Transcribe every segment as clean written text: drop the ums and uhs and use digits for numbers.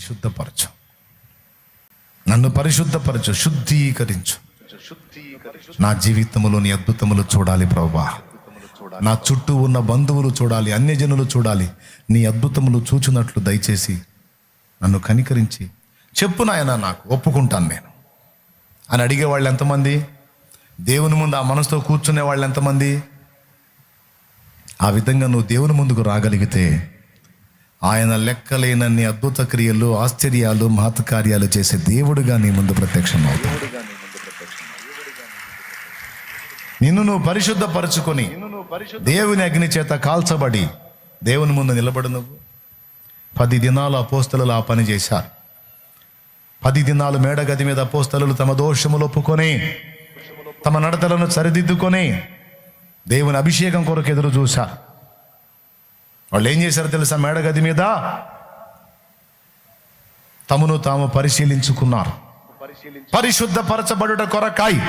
శుద్ధపరచు, నన్ను పరిశుద్ధపరచు, శుద్ధీకరించు. నా జీవితంలో నీ అద్భుతములు చూడాలి ప్రభువా. నా చుట్టూ ఉన్న బంధువులు చూడాలి, అన్యజనులు చూడాలి. నీ అద్భుతములు చూచినట్లు దయచేసి నన్ను కనికరించి చెప్పు నాయనా, నాకు ఒప్పుకుంటాను నేను అని అడిగేవాళ్ళు ఎంతమంది? దేవుని ముందు ఆ మనసుతో కూర్చునే వాళ్ళు ఎంతమంది? ఆ విధంగా నువ్వు దేవుని ముందుకు రాగలిగితే ఆయన లెక్కలేనన్ని అద్భుత క్రియలు, ఆశ్చర్యాలు, మహత్కార్యాలు చేసే దేవుడుగా నీ ముందు ప్రత్యక్షం అవుతాడు. నిన్ను నువ్వు పరిశుద్ధపరచుకొని దేవుని అగ్ని చేత కాల్చబడి దేవుని ముందు నిలబడు. నువ్వు 10 దినాలు అపోస్తలులు ఆ పని చేశారు. 10 దినాలు మేడగది మీద అపోస్తలులు తమ దోషములు ఒప్పుకొని, తమ నడతలను సరిదిద్దుకొని దేవుని అభిషేకం కొరకు ఎదురు చూశారు. వాళ్ళు ఏం చేశారో తెలుసా? మేడగది మీద తమను తాము పరిశీలించుకున్నారు. పరిశుద్ధపరచబడుట కొరకాయి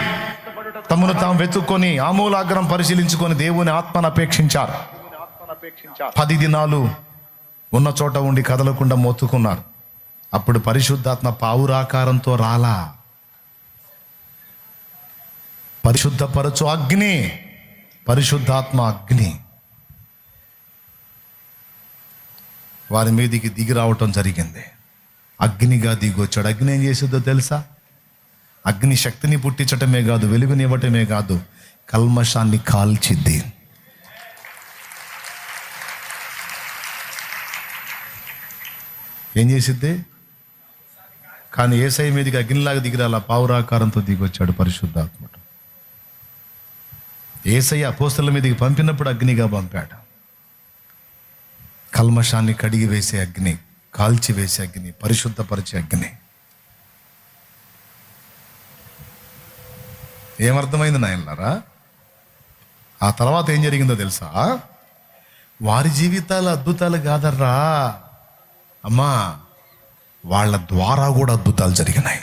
తమను తాము వెతుక్కొని ఆమూలాగ్రం పరిశీలించుకొని దేవుని ఆత్మను అపేక్షించారు. 10 దినాలు ఉన్న చోట ఉండి కదలకుండా మొత్తుకున్నారు. అప్పుడు పరిశుద్ధాత్మ పావురాకారంతో రాలా. పరిశుద్ధపరచు అగ్ని, పరిశుద్ధాత్మ అగ్ని వారి మీదికి దిగి రావటం జరిగింది. అగ్నిగా దిగొచ్చాడు. అగ్ని ఏం చేసేదో తెలుసా? అగ్ని శక్తిని పుట్టించటమే కాదు, వెలుగునివ్వటమే కాదు, కల్మషాన్ని కాల్చిద్ది. ఏం చేసిద్ది? కానీ యేసయ్య మీదకి అగ్నిలాగా దిగిరాల, పావురాకారంతో దిగొచ్చాడు పరిశుద్ధాత్ముడు. యేసయ్య అపోస్తలుల మీదకి పంపినప్పుడు అగ్నిగా పంపాడు. కల్మషాన్ని కడిగి వేసే అగ్ని, కాల్చి వేసే అగ్ని, పరిశుద్ధపరిచే అగ్ని. ఏమర్థమైంది నాయనలారా? ఆ తర్వాత ఏం జరిగిందో తెలుసా? వారి జీవితాలు అద్భుతాలు కాదర్రా అమ్మా, వాళ్ళ ద్వారా కూడా అద్భుతాలు జరిగినాయి.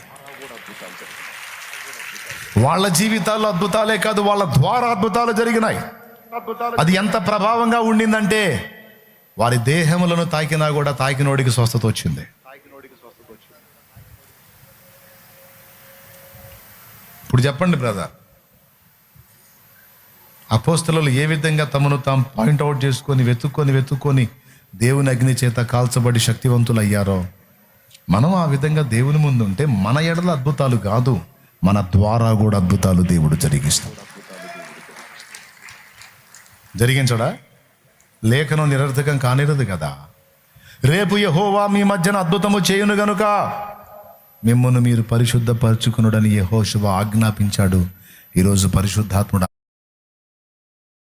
వాళ్ళ జీవితాల్లో అద్భుతాలే కాదు, వాళ్ళ ద్వారా అద్భుతాలు జరిగినాయి. అది ఎంత ప్రభావంగా ఉండిందంటే వారి దేహములను తాకినా కూడా తాకినోడికి స్వస్థత వచ్చింది. ఇప్పుడు చెప్పండి బ్రదర్, అపోస్తలులు ఏ విధంగా తమను తాము పాయింట్అవుట్ చేసుకొని వెతుక్కొని దేవుని అగ్ని చేత కాల్చబడి శక్తివంతులు అయ్యారో, మనం ఆ విధంగా దేవుని ముందు ఉంటే మన ఎడల అద్భుతాలు కాదు, మన ద్వారా కూడా అద్భుతాలు దేవుడు జరిగించడా? లేఖనం నిరర్థకం కానిరదు కదా. రేపు యెహోవా మీ మధ్యన అద్భుతము చేయును గనుక మిమ్మును మీరు పరిశుద్ధపరచుకునుడని యెహోషువ ఆజ్ఞాపించాడు. ఈరోజు పరిశుద్ధాత్ముడు